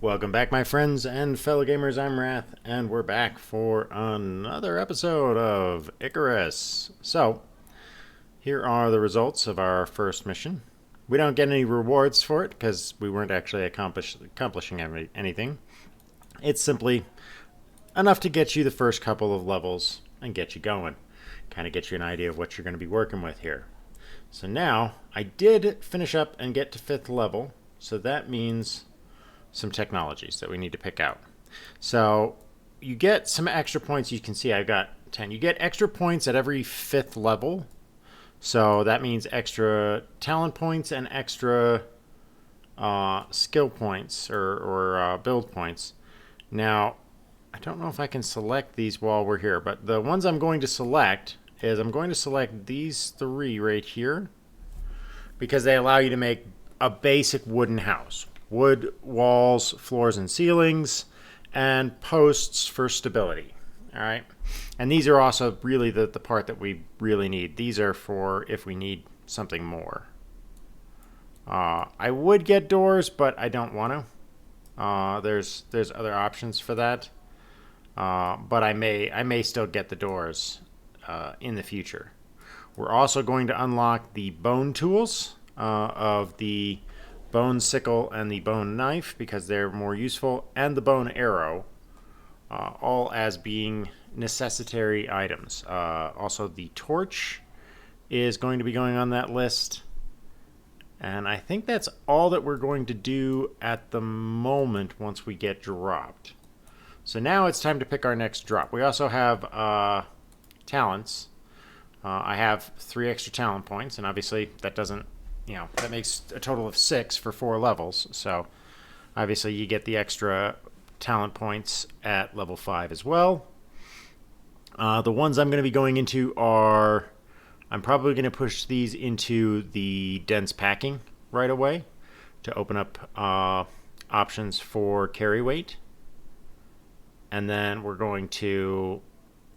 Welcome back, my friends and fellow gamers. I'm Wrath, and we're back for another episode of Icarus. So, here are the results of our first mission. We don't get any rewards for it because we weren't actually accomplishing anything. It's simply enough to get you the first couple of levels and get you going. Kind of get you an idea of what you're going to be working with here. So now, I did finish up and get to 5th level, so that means some technologies that we need to pick out. So you get some extra points. You can see I've got 10. You get extra points at every 5th level. So that means extra talent points and extra skill points or build points. Now, I don't know if I can select these while we're here, but the ones I'm going to select is I'm going to select these 3 right here because they allow you to make a basic wooden house. Wood walls, floors, and ceilings, and posts for stability. All right. And these are also really the part that we really need. These are for if we need something more. I would get doors, but I don't want to. There's other options for that. But I may still get the doors in the future. We're also going to unlock the bone tools of the bone sickle and the bone knife because they're more useful, and the bone arrow, all as being necessitary items. Also, the torch is going to be going on that list. And I think that's all that we're going to do at the moment once we get dropped. So now it's time to pick our next drop. We also have talents. I have 3 extra talent points, and obviously that doesn't, that makes a total of 6 for 4 levels. So obviously you get the extra talent points at level 5 as well. The ones I'm going to be going into are, I'm probably going to push these into the dense packing right away to open up options for carry weight. And then we're going to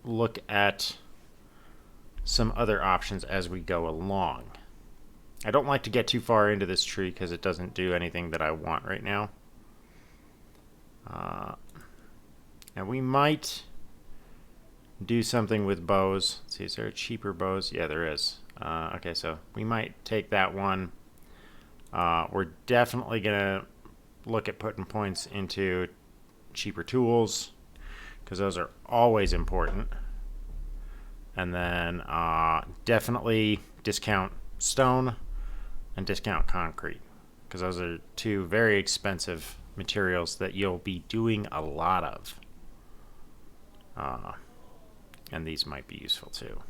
look at some other options as we go along. I don't like to get too far into this tree because it doesn't do anything that I want right now. And we might do something with bows. Let's see, is there cheaper bows? Yeah, there is. Okay, so we might take that one. We're definitely going to look at putting points into cheaper tools because those are always important. And then definitely discount stone and discount concrete because those are 2 very expensive materials that you'll be doing a lot of. And these might be useful too.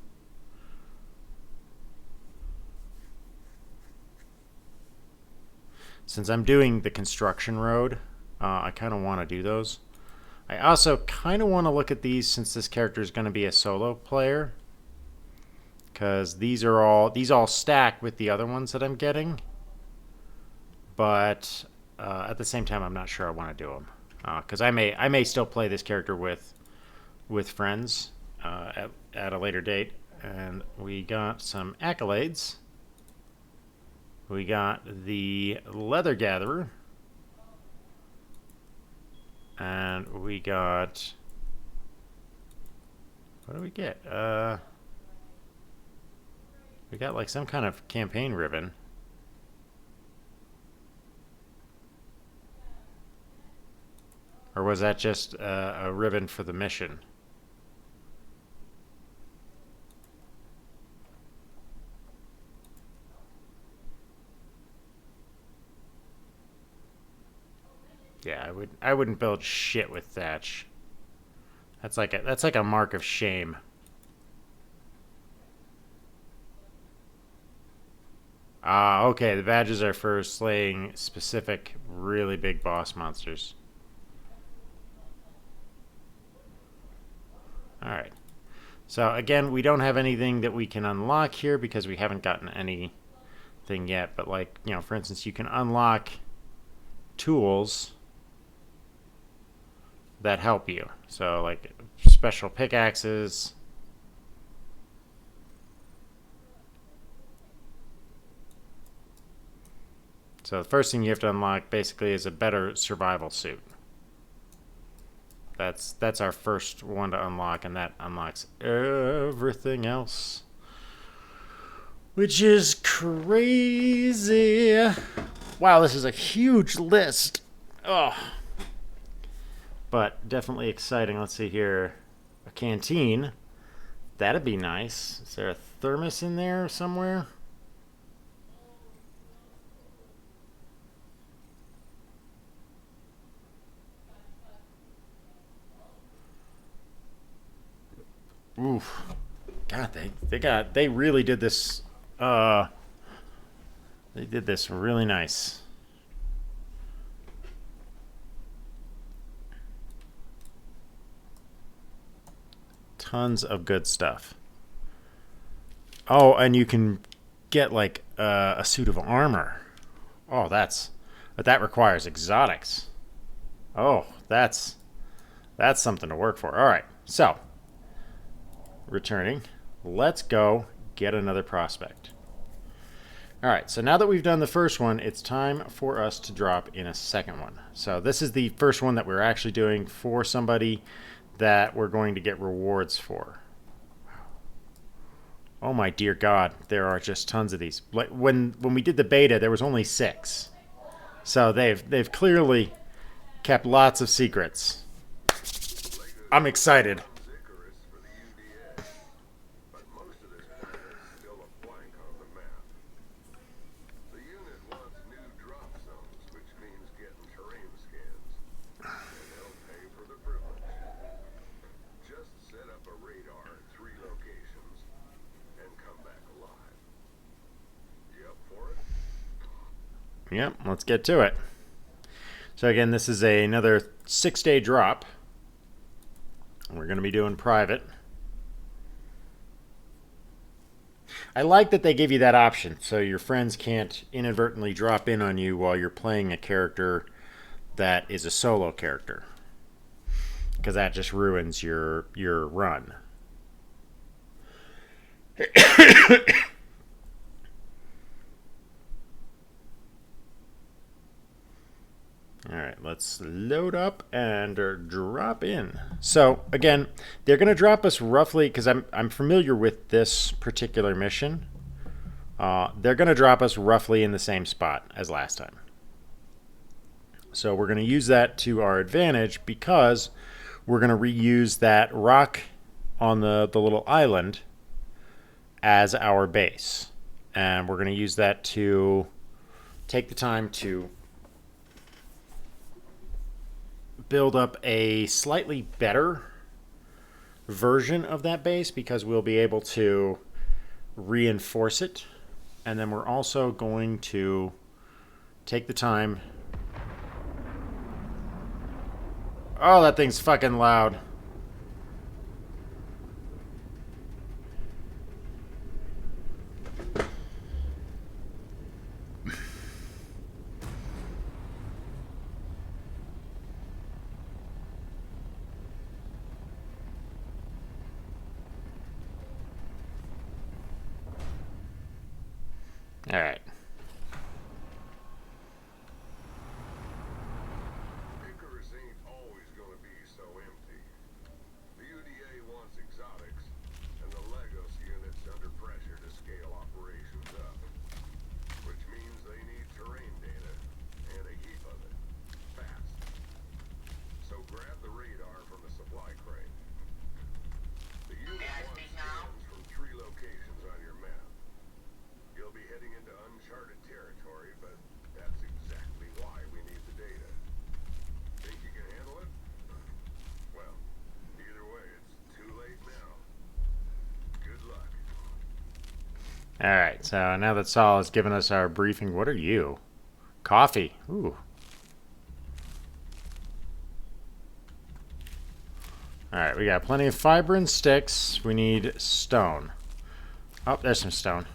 Since I'm doing the construction road, I kind of want to do those. I also kind of want to look at these since this character is going to be a solo player, because these all stack with the other ones that I'm getting. But at the same time, I'm not sure I want to do them because I may still play this character with friends at a later date. And we got some accolades. We got the Leather Gatherer. And we got... What do we get? We got like some kind of campaign ribbon. Or was that just a ribbon for the mission? Yeah, I wouldn't build shit with thatch. That's like a mark of shame. Okay, the badges are for slaying specific really big boss monsters. Alright. So again, we don't have anything that we can unlock here because we haven't gotten anything yet. But like, for instance, you can unlock tools that help you. So like special pickaxes. So the first thing you have to unlock basically is a better survival suit. That's our first one to unlock, and that unlocks everything else, which is crazy. Wow, this is a huge list. Oh, but definitely exciting. Let's see here. A canteen. That'd be nice. Is there a thermos in there somewhere? Oof. God, they really did this. They did this really nice. Tons of good stuff. Oh, and you can get like a suit of armor. Oh, but that requires exotics. Oh, that's something to work for. All right, so returning, let's go get another prospect. All right, so now that we've done the first one, it's time for us to drop in a second one. So this is the first one that we're actually doing for somebody that we're going to get rewards for. Oh my dear God, there are just tons of these. Like when we did the beta, there was only 6. So they've clearly kept lots of secrets. I'm excited. Icarus for the UDA, but most of this planet is still a blank on the map. The unit wants new drop zones, which means getting terrain scans, and they'll pay for the privilege. Just set up a radar at 3 locations and come back alive. You up for it? Yep, let's get to it. So again, this is another 6-day drop. We're going to be doing private. I like that they give you that option so your friends can't inadvertently drop in on you while you're playing a character that is a solo character, because that just ruins your run. All right, let's load up and drop in. So again, they're going to drop us roughly, because I'm familiar with this particular mission. They're going to drop us roughly in the same spot as last time. So we're going to use that to our advantage, because we're going to reuse that rock on the little island as our base. And we're going to use that to take the time to build up a slightly better version of that base, because we'll be able to reinforce it. And then we're also going to take the time. Oh, that thing's fucking loud. All right. Icarus ain't always gonna be so empty. The UDA wants exotics, and the Lagos unit's under pressure to scale operations up. Which means they need terrain data, and a heap of it. Fast. So grab the radar from the supply crate. The unit wants scans from 3 locations on your map. You'll be heading into uncharted territory, but that's exactly why we need the data. Think you can handle it? Well, either way, it's too late now. Good luck. All right, so now that Saul has given us our briefing, what are you? Coffee. Ooh. All right, we got plenty of fiber and sticks. We need stone. Oh, there's some stone.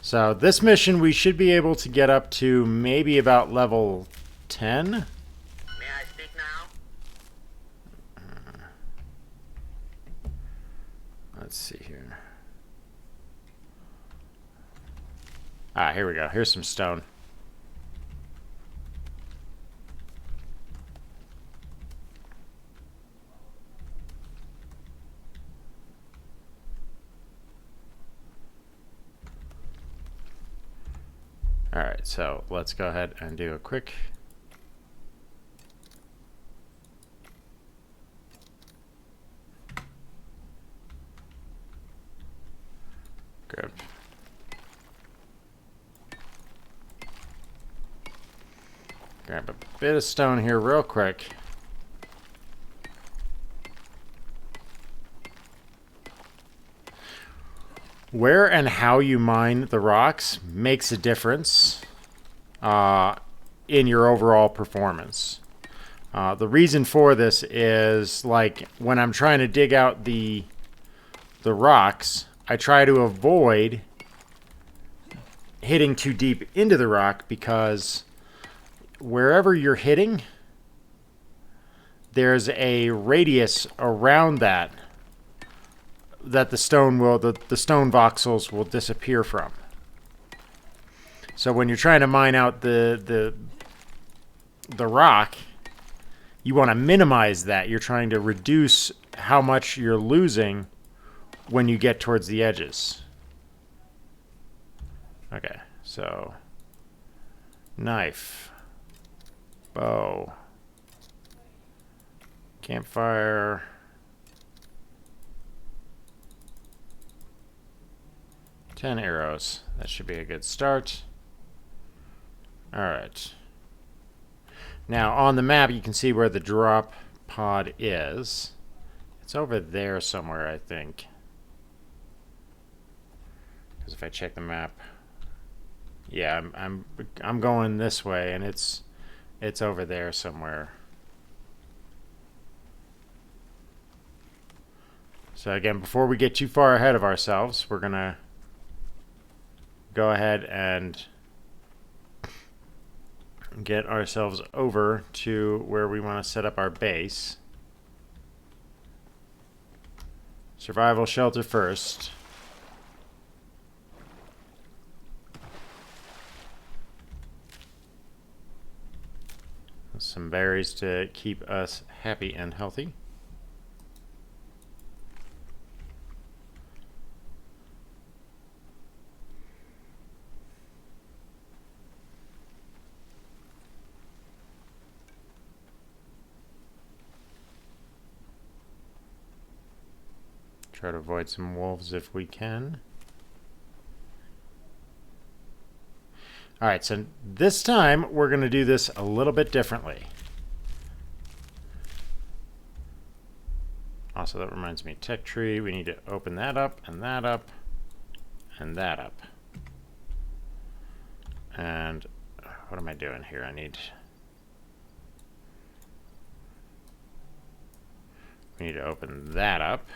So this mission we should be able to get up to maybe about level 10. May I speak now? Let's see here. Ah, here we go. Here's some stone. Alright, so let's go ahead and do a quick grab. Grab a bit of stone here real quick. Where and how you mine the rocks makes a difference in your overall performance. The reason for this is, like, when I'm trying to dig out the rocks, I try to avoid hitting too deep into the rock, because wherever you're hitting, there's a radius around that the stone voxels will disappear from. So when you're trying to mine out the rock, you want to minimize that. You're trying to reduce how much you're losing when you get towards the edges. Okay, so knife, bow, campfire, ten arrows. That should be a good start. All right. Now on the map, you can see where the drop pod is. It's over there somewhere, I think. Because if I check the map, yeah, I'm going this way, and it's over there somewhere. So again, before we get too far ahead of ourselves, we're gonna go ahead and get ourselves over to where we want to set up our base. Survival shelter first. Some berries to keep us happy and healthy. Try to avoid some wolves if we can. Alright, so this time we're going to do this a little bit differently. Also, that reminds me, tech tree, we need to open that up, and that up, and that up. And what am I doing here? We need to open that up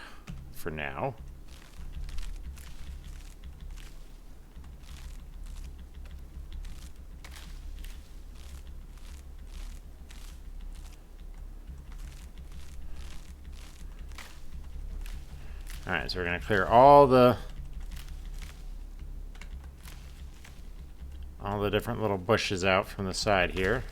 for now. Alright, so we're going to clear all the different little bushes out from the side here.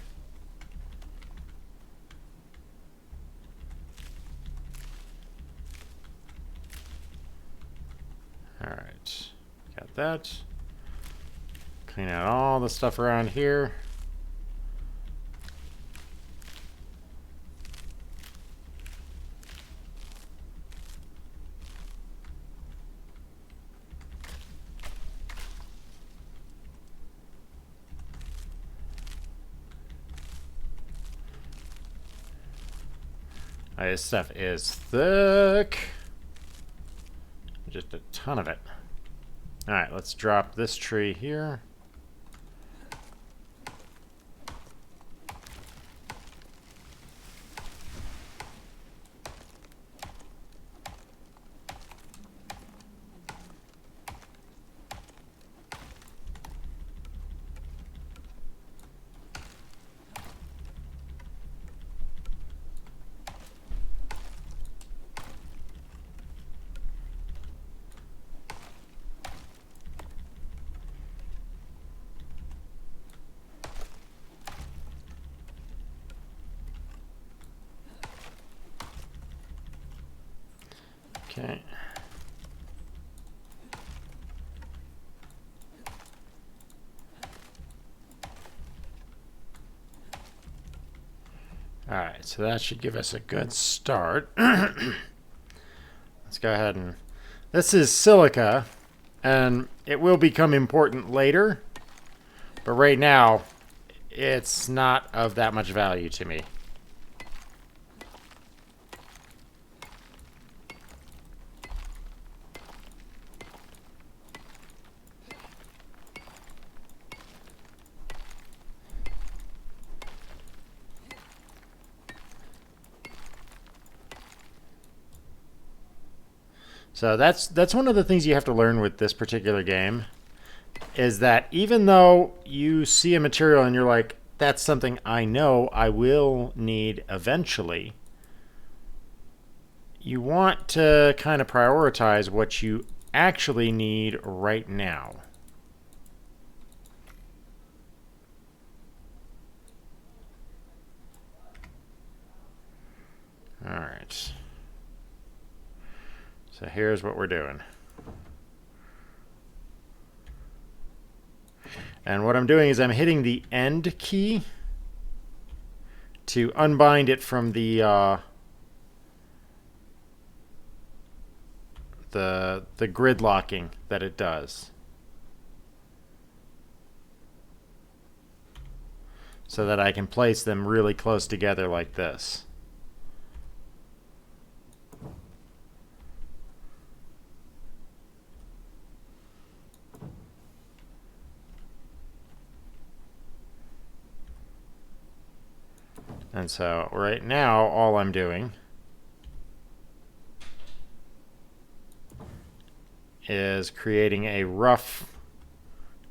Alright, got that. Clean out all the stuff around here. This stuff is thick. Just a ton of it. Alright, let's drop this tree here. Okay. Alright, so that should give us a good start. Let's go ahead and... This is silica, and it will become important later, but right now, it's not of that much value to me. So that's one of the things you have to learn with this particular game, is that even though you see a material and you're like, that's something I know I will need eventually, you want to kind of prioritize what you actually need right now. All right. So here's what we're doing. And what I'm doing is I'm hitting the end key to unbind it from the grid locking that it does. So that I can place them really close together like this. And so right now, all I'm doing is creating a rough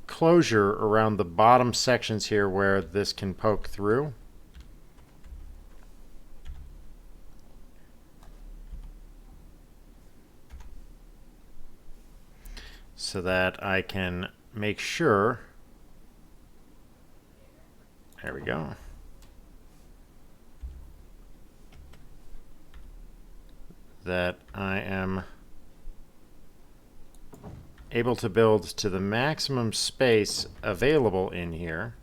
closure around the bottom sections here where this can poke through. So that I can make sure, there we go, that I am able to build to the maximum space available in here.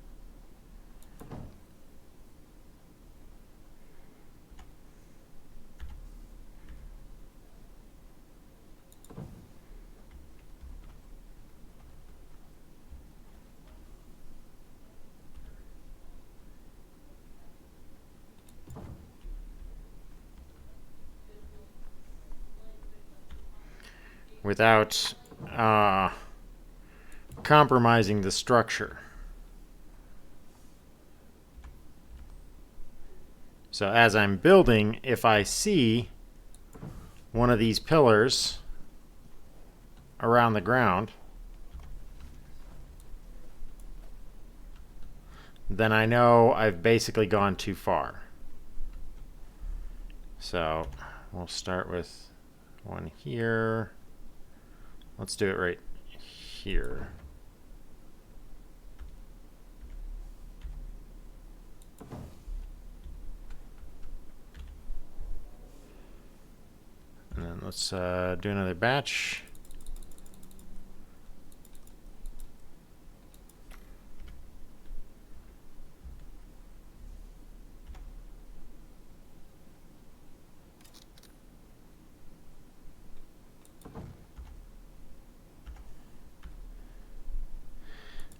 Without compromising the structure. So as I'm building, if I see one of these pillars around the ground, then I know I've basically gone too far. So we'll start with one here. Let's do it right here. And then let's do another batch.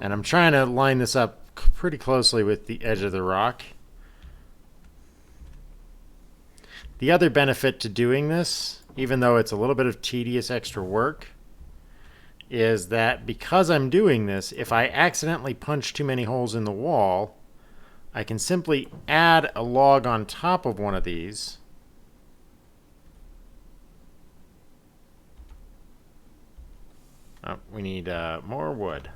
And I'm trying to line this up pretty closely with the edge of the rock. The other benefit to doing this, even though it's a little bit of tedious extra work, is that because I'm doing this, if I accidentally punch too many holes in the wall, I can simply add a log on top of one of these. Oh, we need more wood.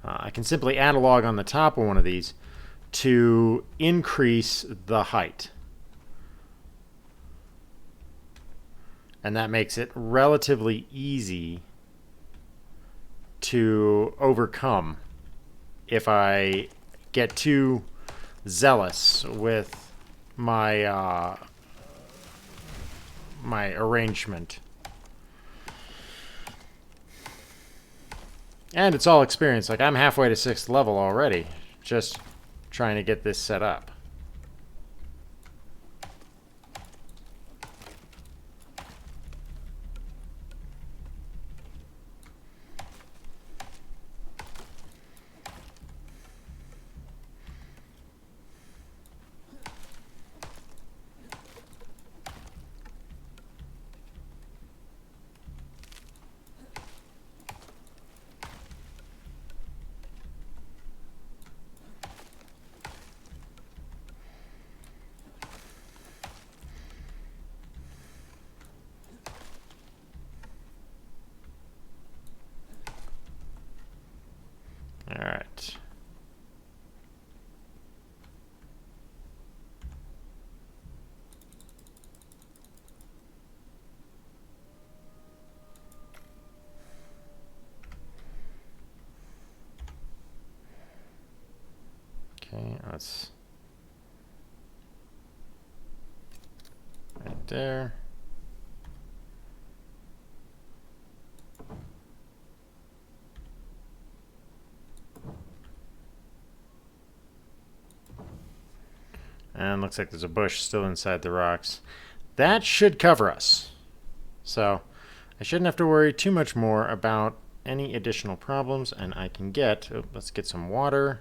I can simply add a log on the top of one of these to increase the height. And that makes it relatively easy to overcome if I get too zealous with my my arrangement. And it's all experience. Like, I'm halfway to 6th level already, just trying to get this set up. All right. Okay, that's right there. And looks like there's a bush still inside the rocks. That should cover us. So I shouldn't have to worry too much more about any additional problems, and I can get, let's get some water.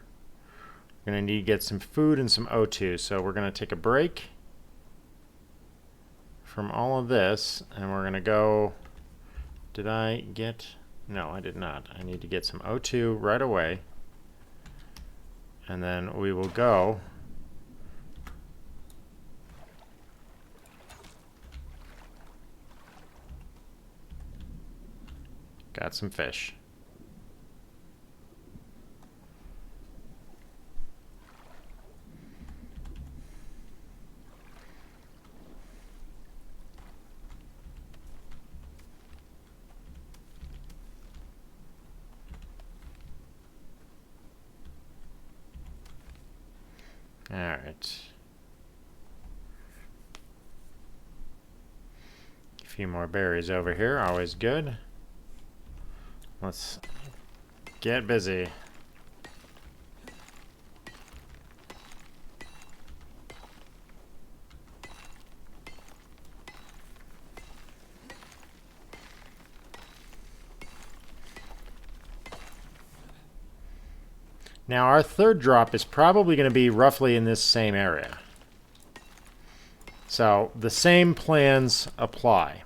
We're going to need to get some food and some O2, so we're going to take a break from all of this, and we're going to go, did I get, no, I did not. I need to get some O2 right away, and then we will go got some fish. All right. A few more berries over here, always good. Let's get busy. Now our third drop is probably going to be roughly in this same area. So the same plans apply.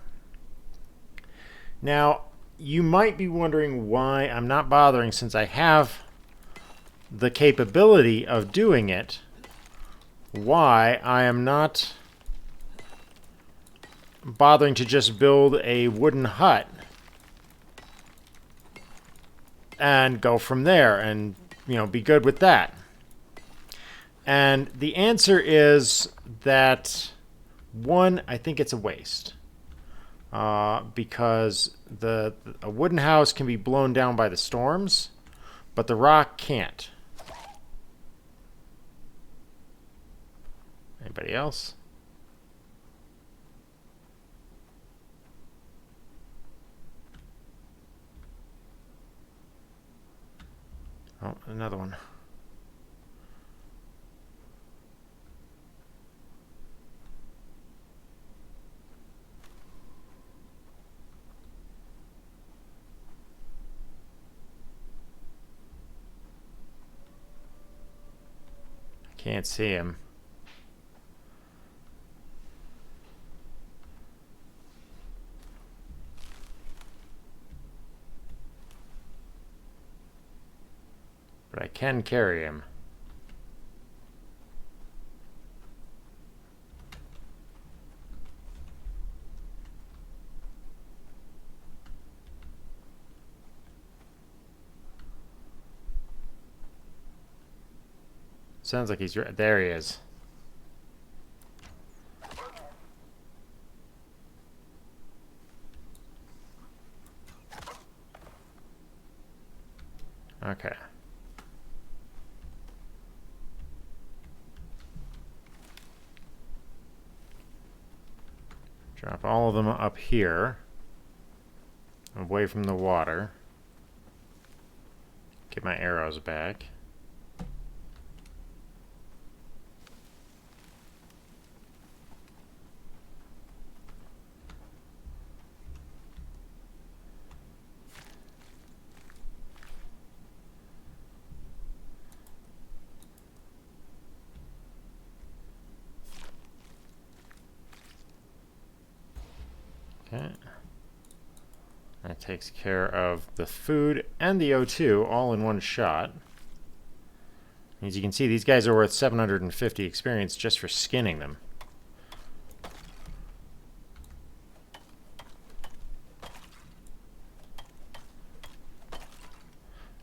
Now you might be wondering why I'm not bothering, since I have the capability of doing it, why I am not bothering to just build a wooden hut and go from there and, you know, be good with that. And the answer is that, one, I think it's a waste. Because a wooden house can be blown down by the storms, but the rock can't. Anybody else? Oh, another one. Can't see him. But I can carry him. Sounds like he's right there. He is. Okay. Drop all of them up here, away from the water. Get my arrows back. Okay. That takes care of the food and the O2 all in one shot. As you can see, these guys are worth 750 experience just for skinning them.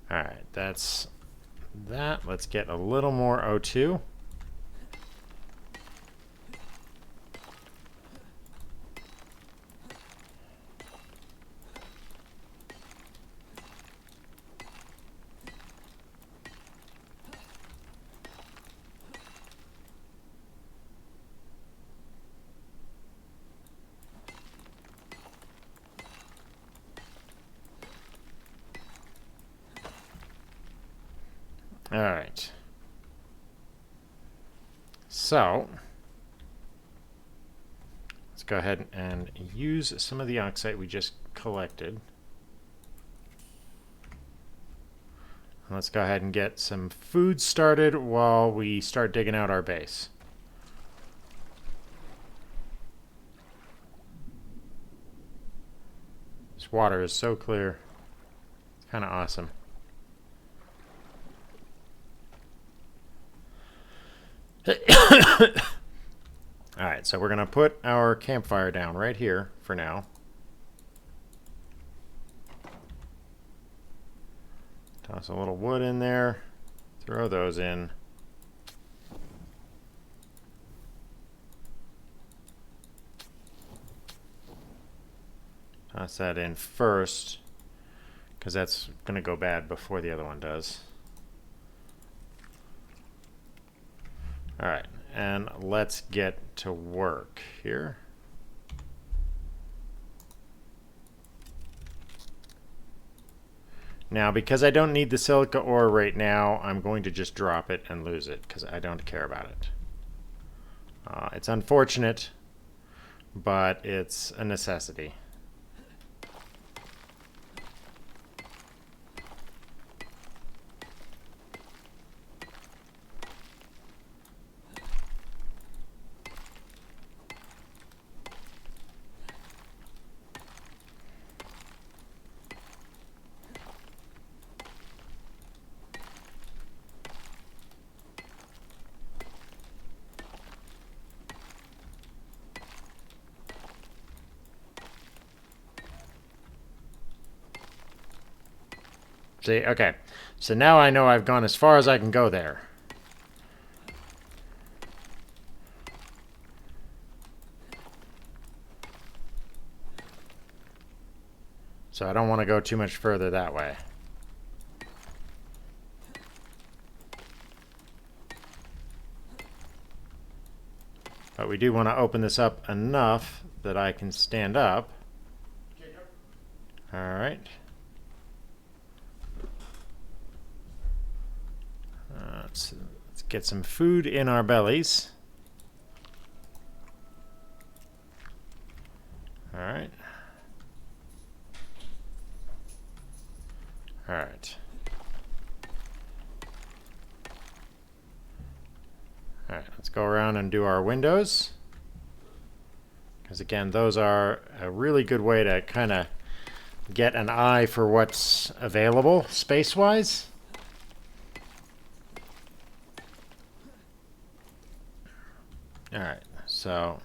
Alright, that's that. Let's get a little more O2. Alright. So, let's go ahead and use some of the oxide we just collected. Let's go ahead and get some food started while we start digging out our base. This water is so clear. It's kind of awesome. Alright, so we're going to put our campfire down right here for now. Toss a little wood in there. Throw those in. Toss that in first, because that's going to go bad before the other one does. Alright, and let's get to work here. Now, because I don't need the silica ore right now, I'm going to just drop it and lose it, because I don't care about it. It's unfortunate, but it's a necessity. See, okay. So now I know I've gone as far as I can go there. So I don't want to go too much further that way. But we do want to open this up enough that I can stand up. All right. Let's get some food in our bellies. All right. All right. All right, let's go around and do our windows. Because again, those are a really good way to kind of get an eye for what's available space-wise. All right, so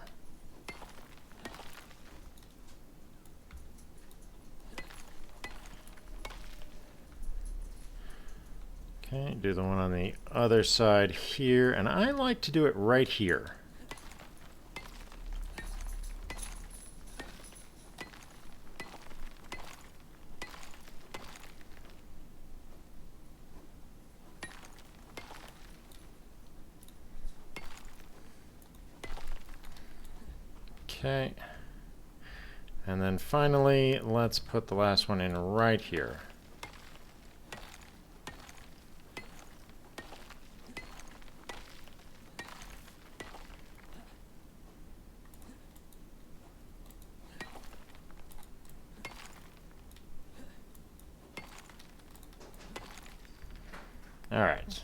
okay, do the one on the other side here, and I like to do it right here. Okay. And then finally, let's put the last one in right here. All right.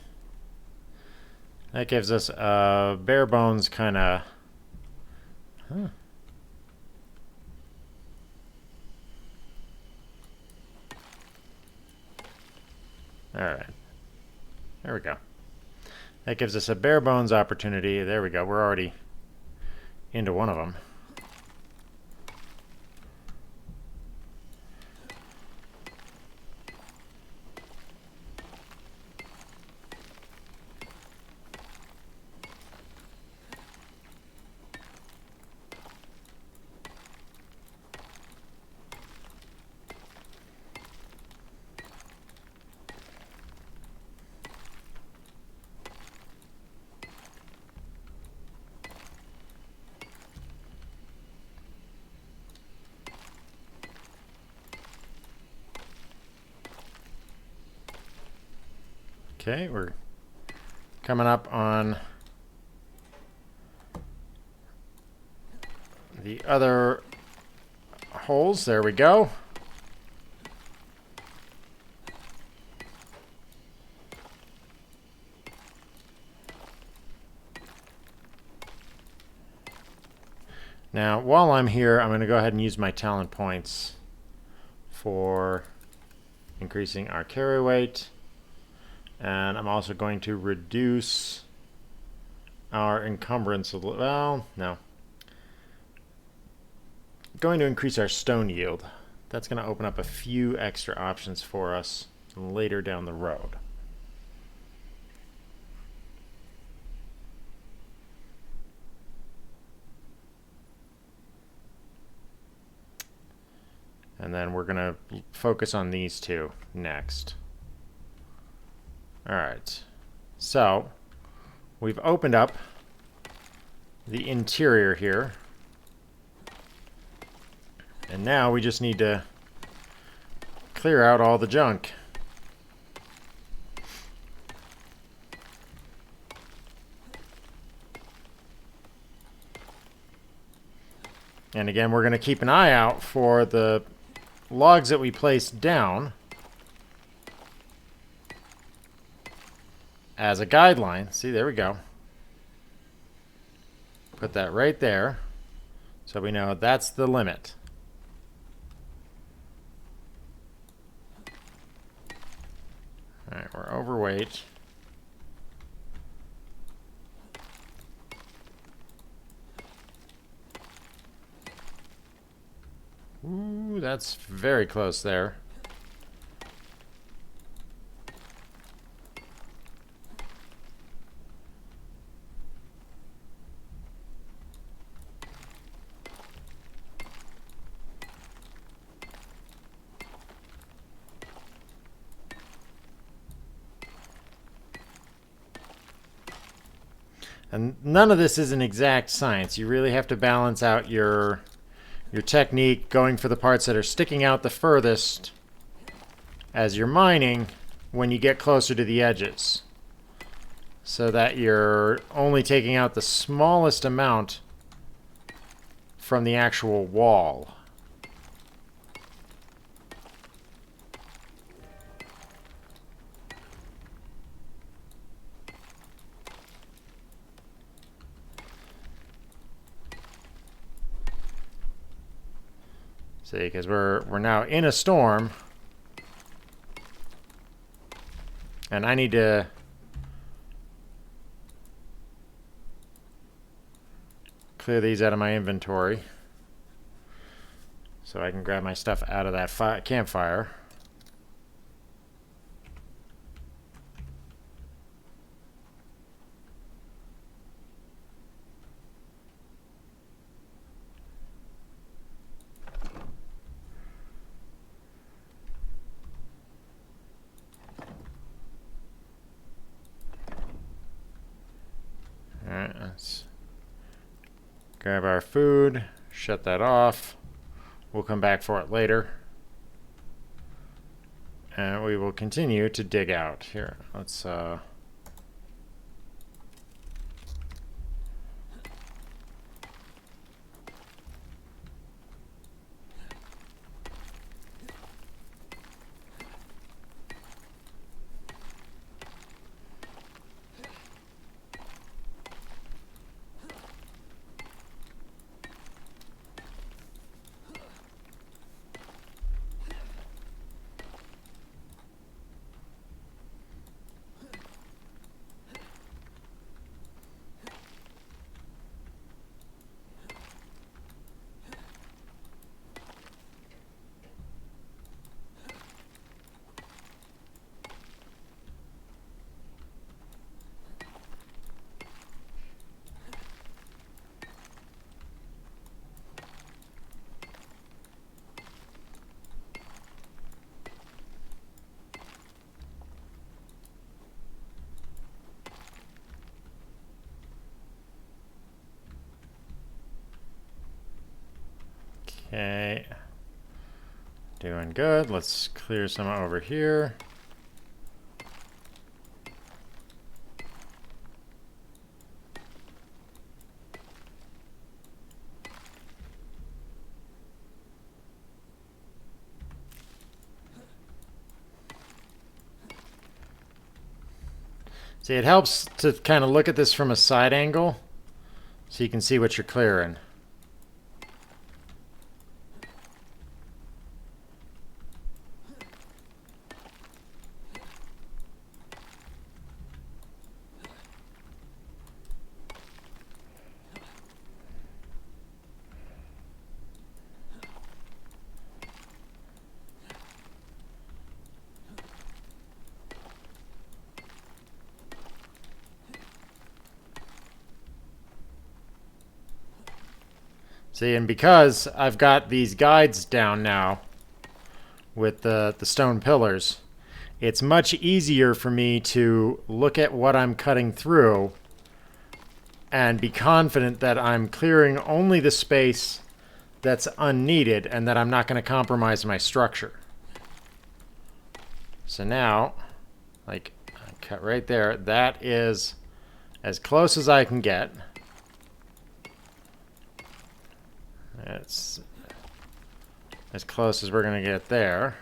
That gives us a bare bones kind of... Huh. All right. There we go. That gives us a bare bones opportunity. There we go. We're already into one of them. Okay, we're coming up on the other holes. There we go. Now, while I'm here, I'm going to go ahead and use my talent points for increasing our carry weight. And I'm also going to reduce our encumbrance a little. Well, no. Going to increase our stone yield. That's going to open up a few extra options for us later down the road. And then we're going to focus on these two next. All right, so we've opened up the interior here. And now we just need to clear out all the junk. And again, we're going to keep an eye out for the logs that we place down as a guideline. See, there we go. Put that right there so we know that's the limit. All right, we're overweight. Ooh, that's very close there. And none of this is an exact science. You really have to balance out your technique, going for the parts that are sticking out the furthest as you're mining when you get closer to the edges, so that you're only taking out the smallest amount from the actual wall. See, because we're now in a storm, and I need to clear these out of my inventory so I can grab my stuff out of that campfire. Alright, let's grab our food, shut that off. We'll come back for it later. And we will continue to dig out. Here, let's... Okay. Doing good. Let's clear some over here. See, it helps to kind of look at this from a side angle so you can see what you're clearing. See, and because I've got these guides down now with the stone pillars, it's much easier for me to look at what I'm cutting through and be confident that I'm clearing only the space that's unneeded and that I'm not going to compromise my structure. So now, like, I cut right there. That is as close as I can get. It's as close as we're going to get there.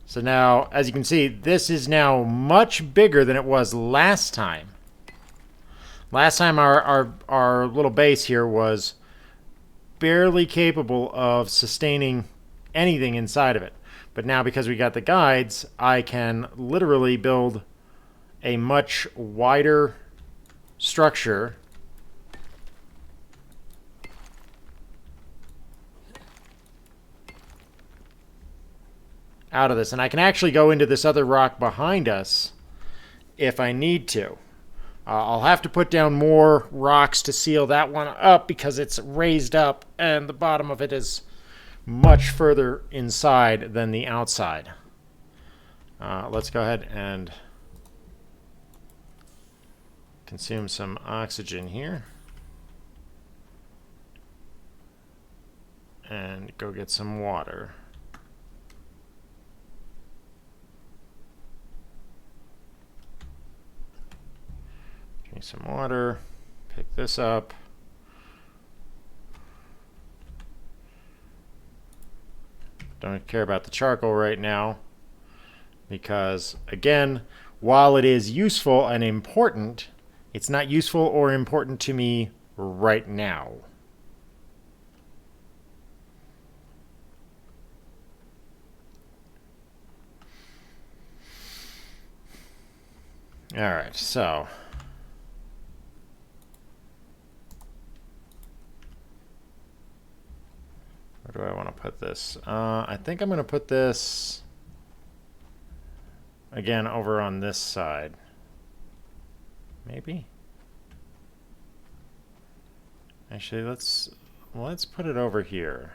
So now, as you can see, this is now much bigger than it was last time. Last time our little base here was barely capable of sustaining anything inside of it. But now because we got the guides, I can literally build a much wider structure out of this. And I can actually go into this other rock behind us if I need to. I'll have to put down more rocks to seal that one up because it's raised up and the bottom of it is much further inside than the outside. Let's go ahead and consume some oxygen here. And go get some water. Drink some water, pick this up. Don't care about the charcoal right now because, again, while it is useful and important, it's not useful or important to me right now. All right, so where do I want to put this? I think I'm going to put this again over on this side. Maybe? Actually, let's put it over here.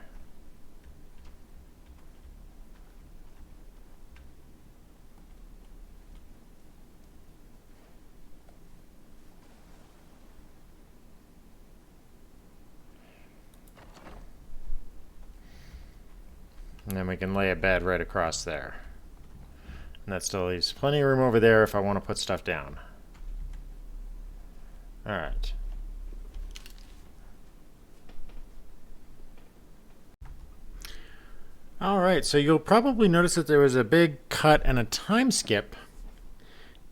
And then we can lay a bed right across there. And that still leaves plenty of room over there if I want to put stuff down. Alright. Alright, so you'll probably notice that there was a big cut and a time skip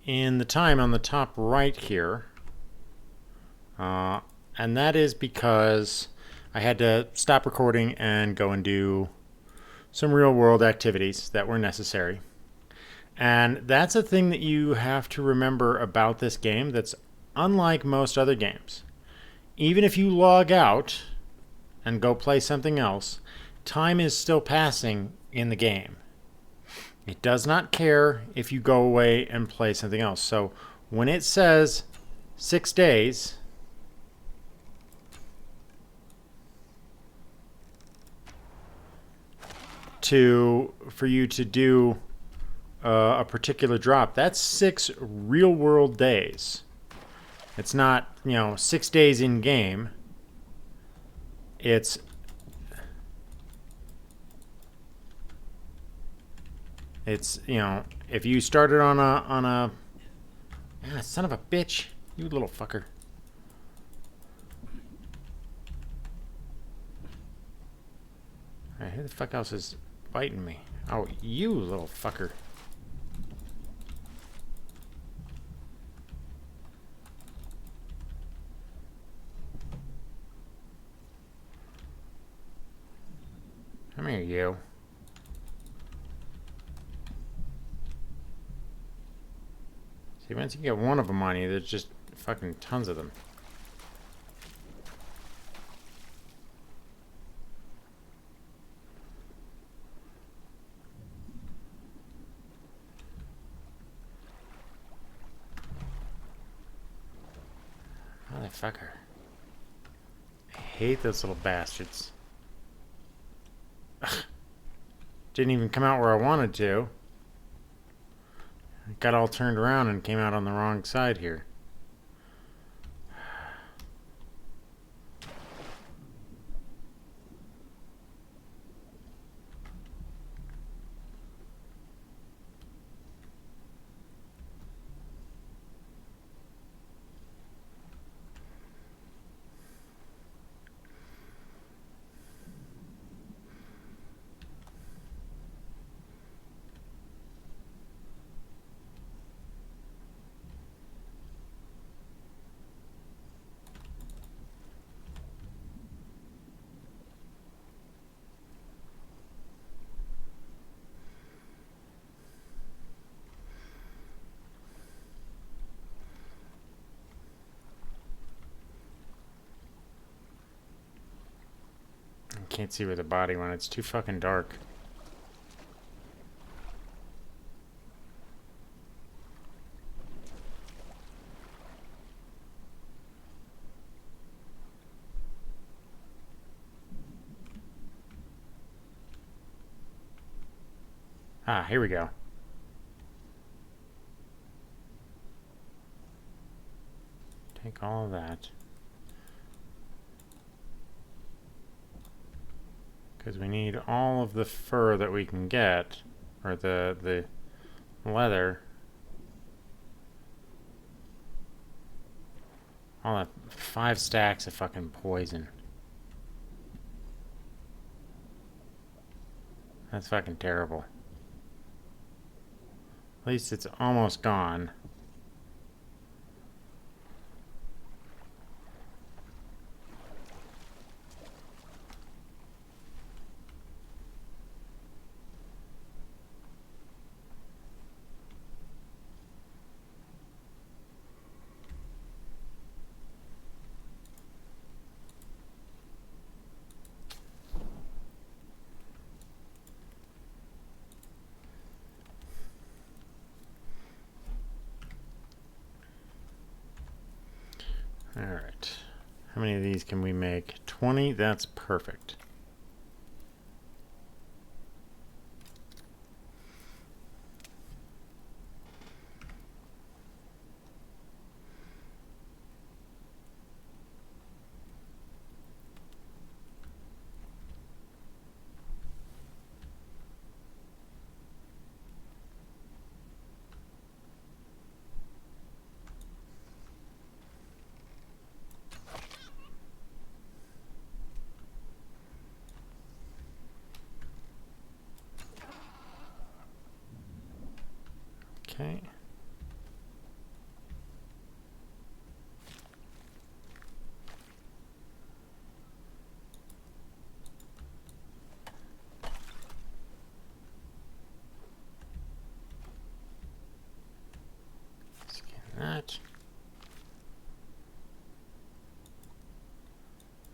in the time on the top right here. And that is because I had to stop recording and go and do some real world activities that were necessary. And that's a thing that you have to remember about this game that's unlike most other games. Even if you log out and go play something else, time is still passing in the game. It does not care if you go away and play something else. So when it says 6 days, for you to do a particular drop, that's 6 real world days. It's not, 6 days in game. It's if you started on a son of a bitch, you little fucker. Alright, who the fuck else is biting me? Oh, you little fucker. Come here, you. See, once you get one of them on you, there's just fucking tons of them. Motherfucker. I hate those little bastards. Ugh. Didn't even come out where I wanted to. It got all turned around and came out on the wrong side here. Can't see where the body went. It's too fucking dark. Ah, here we go. Take all of that. Because we need all of the fur that we can get, or the leather. All that 5 stacks of fucking poison. That's fucking terrible. At least it's almost gone. many of these can we make? 20? That's perfect. Okay. Scan that.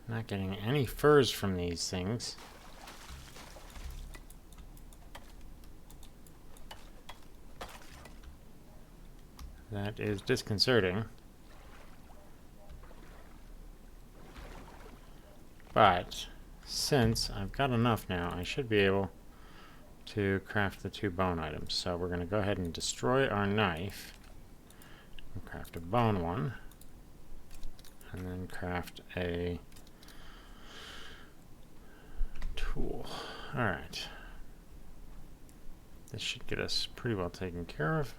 Not getting any furs from these things. That is disconcerting. But since I've got enough now, I should be able to craft the 2 bone items. So we're going to go ahead and destroy our knife. And craft a bone one. And then craft a tool. Alright. This should get us pretty well taken care of.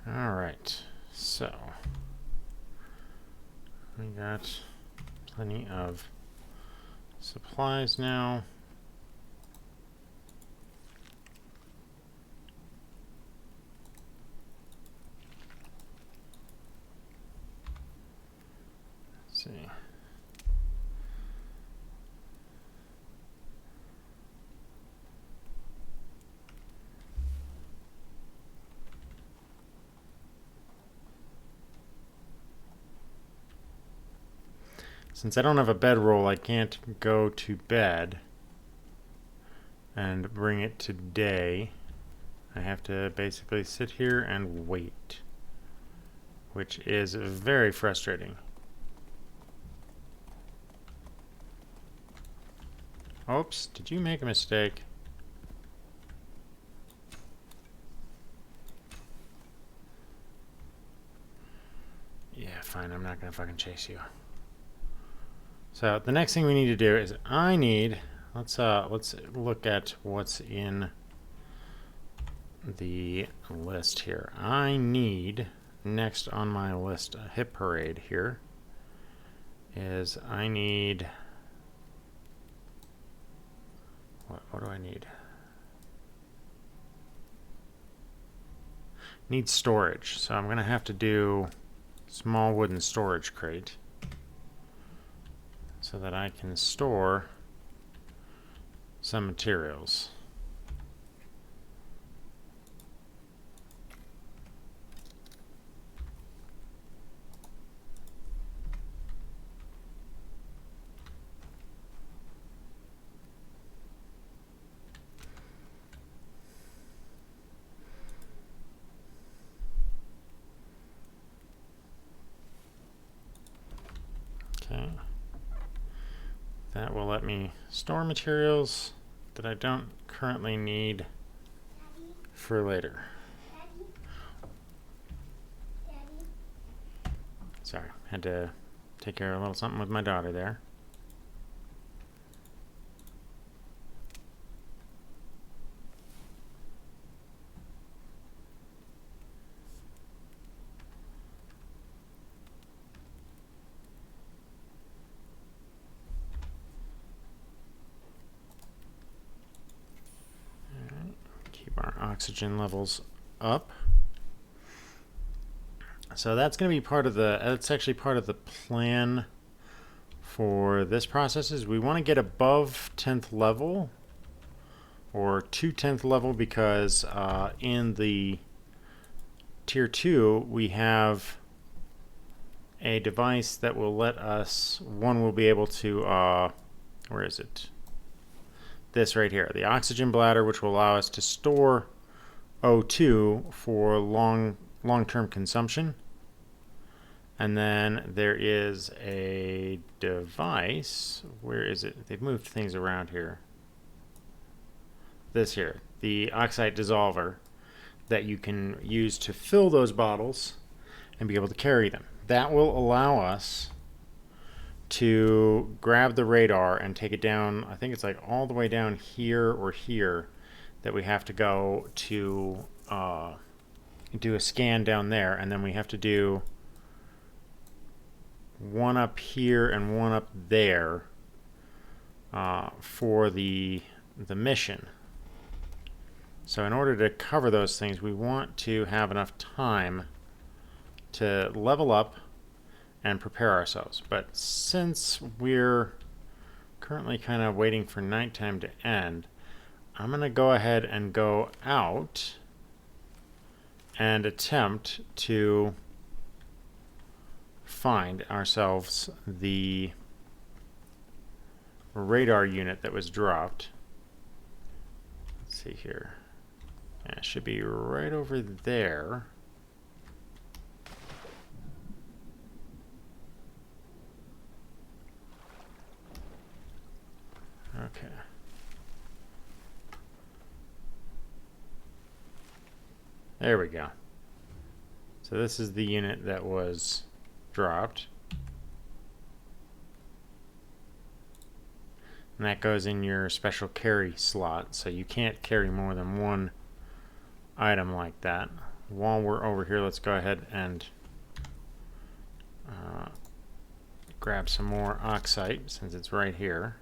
Alright, so we got plenty of supplies now. Let's see. Since I don't have a bedroll, I can't go to bed and bring it to day. I have to basically sit here and wait, which is very frustrating. Oops, did you make a mistake? Yeah, fine, I'm not gonna fucking chase you. So the next thing we need to do is let's look at what's in the list here. I need next on my list, a hip parade here, is I need what do I need? Need storage. So I'm gonna have to do small wooden storage crate, so that I can store some materials. Okay. That will let me store materials that I don't currently need for later. Sorry, had to take care of a little something with my daughter there. Our oxygen levels up. So that's going to be part of the, that's actually part of the plan for this process is we want to get above 10th level, or to 10th level, because in the tier 2 we have a device that will let us, one will be able to, where is it? This right here, the oxygen bladder, which will allow us to store O2 for long-term consumption. And then there is a device, where is it? They've moved things around here. This here, the oxide dissolver, that you can use to fill those bottles and be able to carry them. That will allow us to grab the radar and take it down. I think it's like all the way down here or here that we have to go to do a scan down there, and then we have to do one up here and one up there for the mission. So in order to cover those things, we want to have enough time to level up and prepare ourselves. But since we're currently kind of waiting for nighttime to end, I'm going to go ahead and go out and attempt to find ourselves the radar unit that was dropped. Let's see here. Yeah, it should be right over there. Okay. There we go. So this is the unit that was dropped. And that goes in your special carry slot, so you can't carry more than one item like that. While we're over here, let's go ahead and grab some more oxide, since it's right here.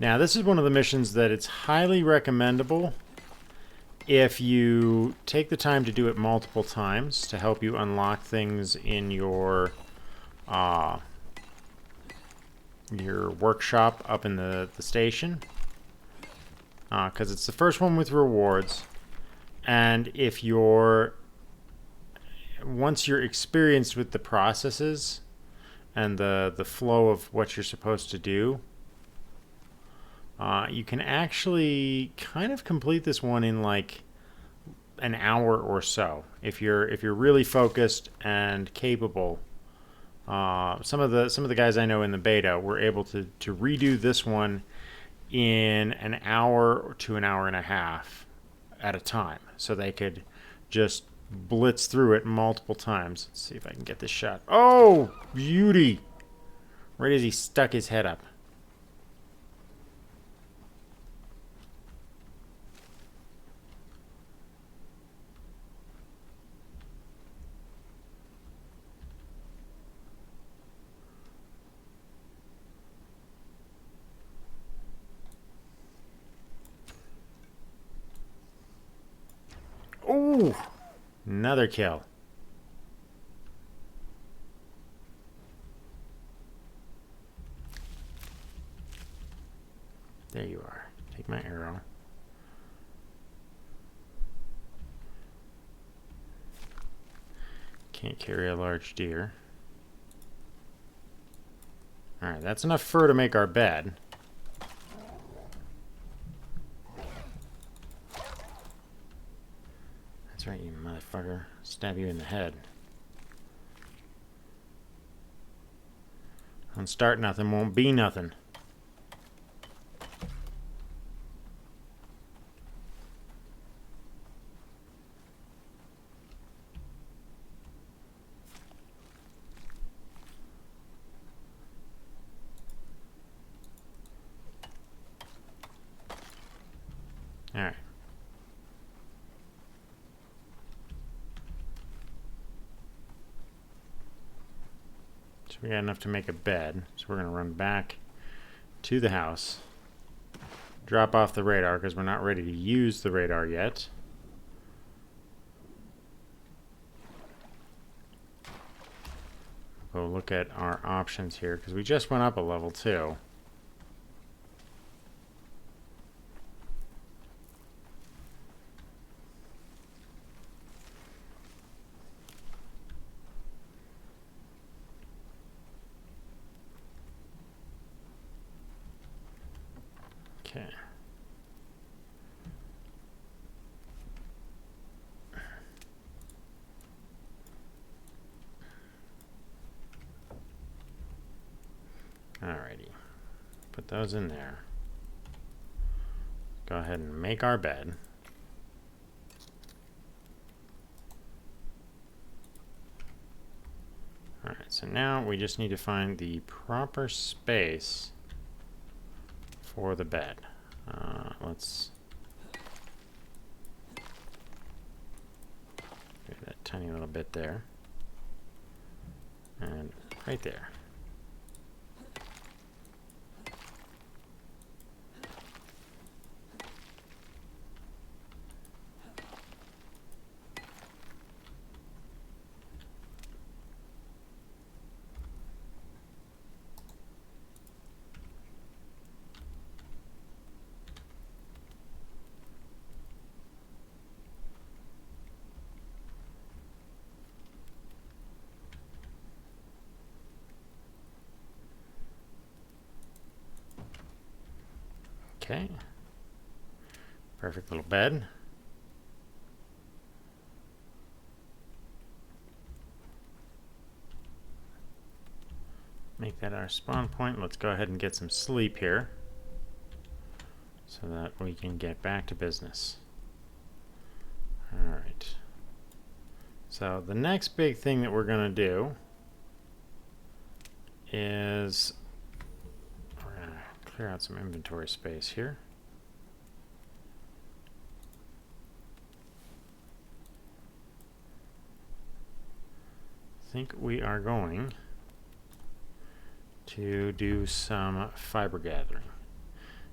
Now, this is one of the missions that it's highly recommendable if you take the time to do it multiple times to help you unlock things in your workshop up in the station, because it's the first one with rewards. And if once you're experienced with the processes and the flow of what you're supposed to do, you can actually kind of complete this one in like an hour or so if you're really focused and capable. Some of the guys I know in the beta were able to redo this one in an hour to an hour and a half at a time, so they could just blitz through it multiple times. Let's see if I can get this shot. Oh, beauty! Right as he stuck his head up. Ooh, another kill. There you are. Take my arrow. Can't carry a large deer. Alright, that's enough fur to make our bed. That's right, you motherfucker. Stab you in the head. Don't start nothing, won't be nothing. Alright. So we got enough to make a bed. So we're going to run back to the house. Drop off the radar because we're not ready to use the radar yet. Go look at our options here, because we just went up a level too. Okay. Alrighty. Put those in there. Go ahead and make our bed. Alright, so now we just need to find the proper space for the bed. Let's do that tiny little bit there. And right there. Okay. Perfect little bed. Make that our spawn point. Let's go ahead and get some sleep here so that we can get back to business. Alright. So the next big thing that we're going to do is we're going to clear out some inventory space here. I think we are going to do some fiber gathering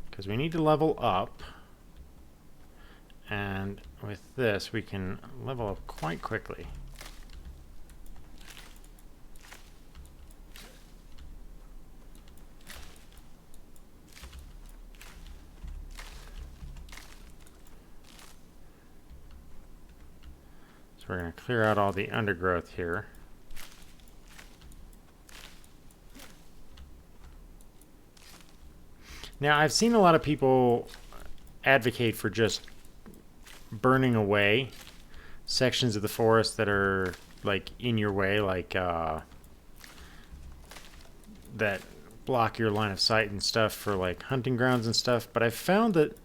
because we need to level up, and with this we can level up quite quickly. So we're going to clear out all the undergrowth here. Now, I've seen a lot of people advocate for just burning away sections of the forest that are like in your way, like that block your line of sight and stuff for like hunting grounds and stuff. But I've found that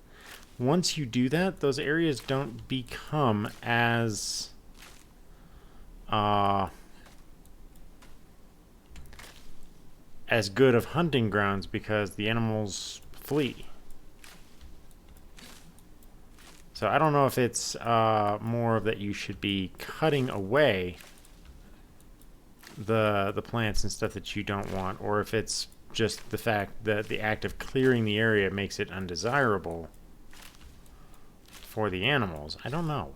once you do that, those areas don't become as good of hunting grounds because the animals flee. So I don't know if it's more of that you should be cutting away the plants and stuff that you don't want, or if it's just the fact that the act of clearing the area makes it undesirable for the animals. I don't know.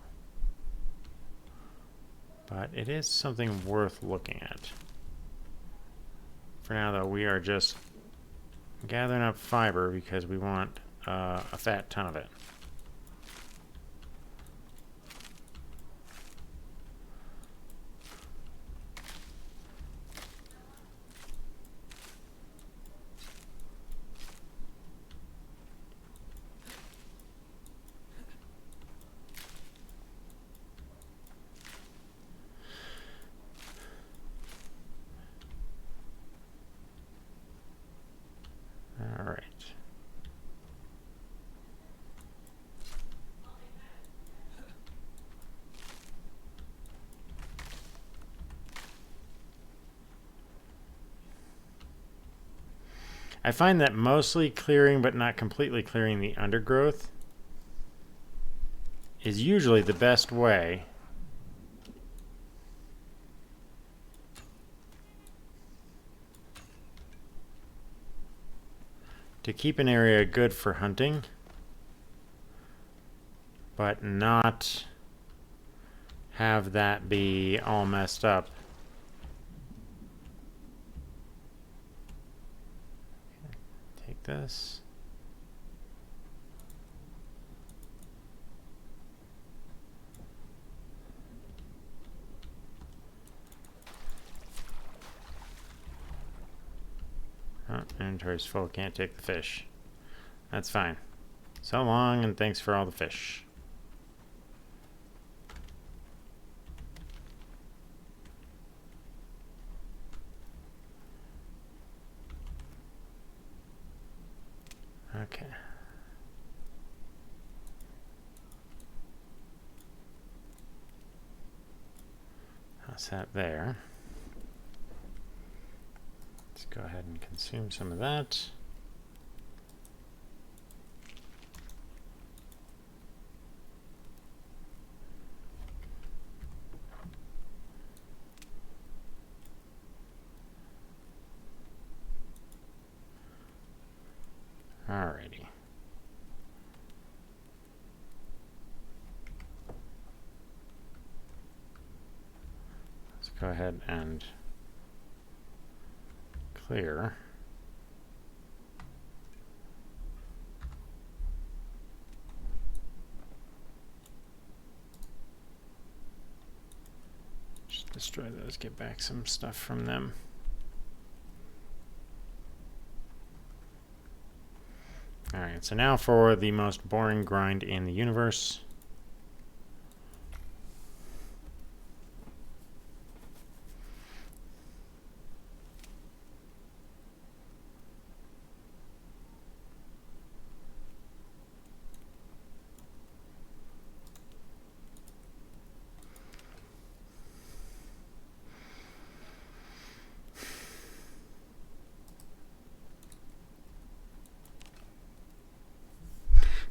But it is something worth looking at. For now, though, we are just gathering up fiber because we want a fat ton of it. All right. I find that mostly clearing but not completely clearing the undergrowth is usually the best way to keep an area good for hunting, but not have that be all messed up like this. Oh, inventory's full, can't take the fish. That's fine. So long, and thanks for all the fish. Okay. How's that there? Let's go ahead and consume some of that. Alrighty. Let's go ahead and clear. Just destroy those, get back some stuff from them. Alright, so now for the most boring grind in the universe.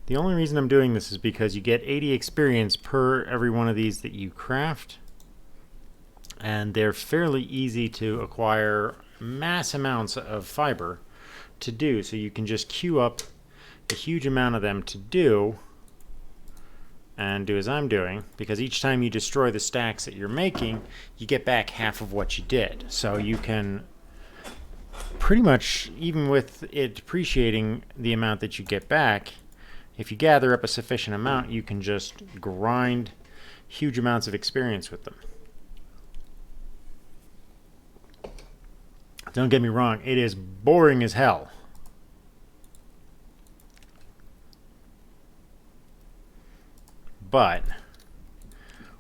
The only reason I'm doing this is because you get 80 experience per every one of these that you craft. And they're fairly easy to acquire mass amounts of fiber to do. So you can just queue up a huge amount of them to do and do as I'm doing. Because each time you destroy the stacks that you're making, you get back half of what you did. So you can pretty much, even with it depreciating the amount that you get back, if you gather up a sufficient amount, you can just grind huge amounts of experience with them. Don't get me wrong, it is boring as hell. But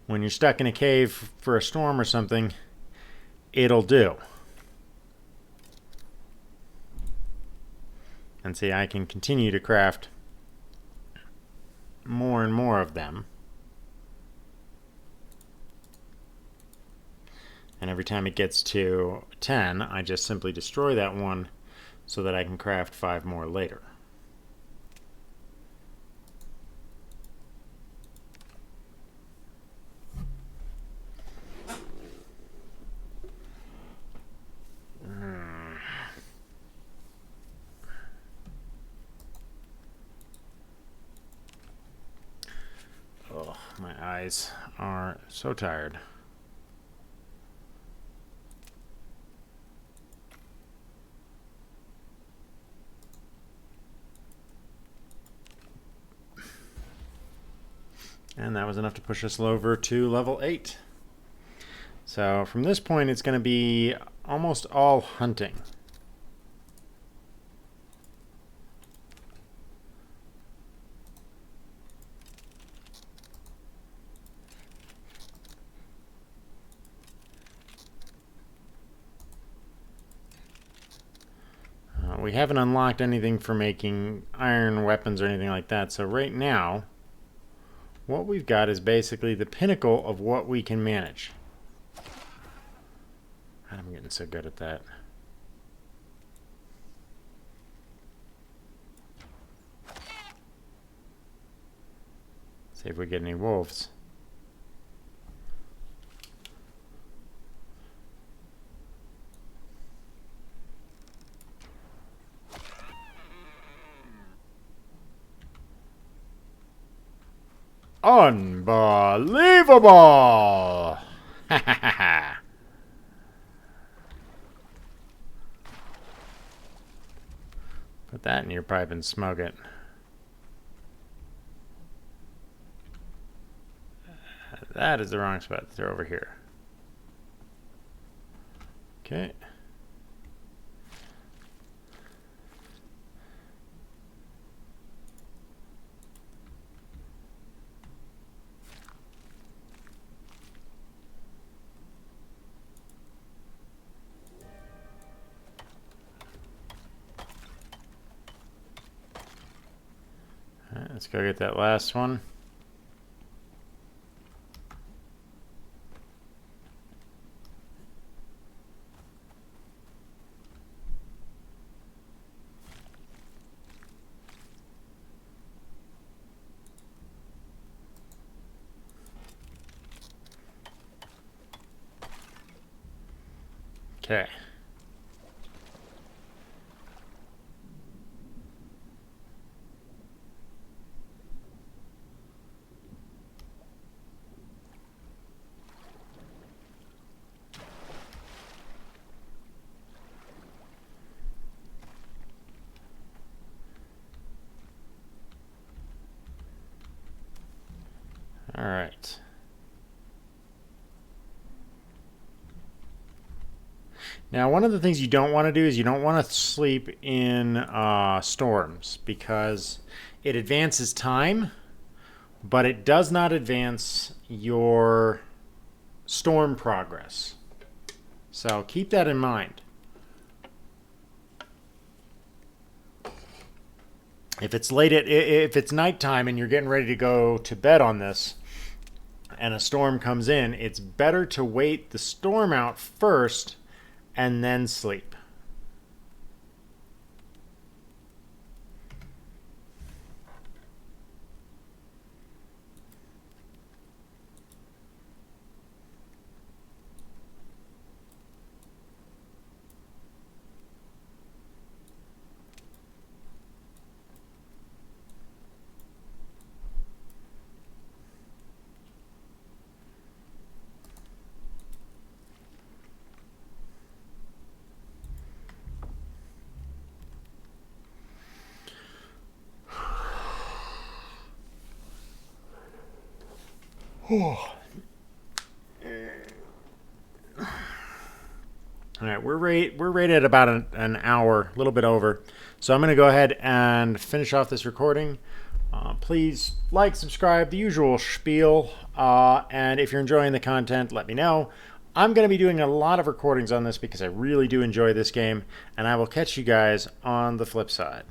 when you're stuck in a cave for a storm or something, it'll do. And see, I can continue to craft more and more of them. And every time it gets to 10, I just simply destroy that one so that I can craft 5 more later. Oh, my eyes are so tired. And that was enough to push us over to level 8. So from this point, it's going to be almost all hunting. We haven't unlocked anything for making iron weapons or anything like that. So right now, what we've got is basically the pinnacle of what we can manage. I'm getting so good at that. See if we get any wolves. Unbelievable! Ha ha ha ha! Put that in your pipe and smoke it. That is the wrong spot to throw over here. Okay. All right, let's go get that last one. Okay. All right. Now, one of the things you don't want to do is you don't want to sleep in storms because it advances time, but it does not advance your storm progress. So keep that in mind. If it's nighttime and you're getting ready to go to bed on this, and a storm comes in, it's better to wait the storm out first and then sleep. All right, we're right at about an hour, a little bit over. So I'm going to go ahead and finish off this recording. Please like, subscribe, the usual spiel. And if you're enjoying the content, let me know. I'm going to be doing a lot of recordings on this because I really do enjoy this game. And I will catch you guys on the flip side.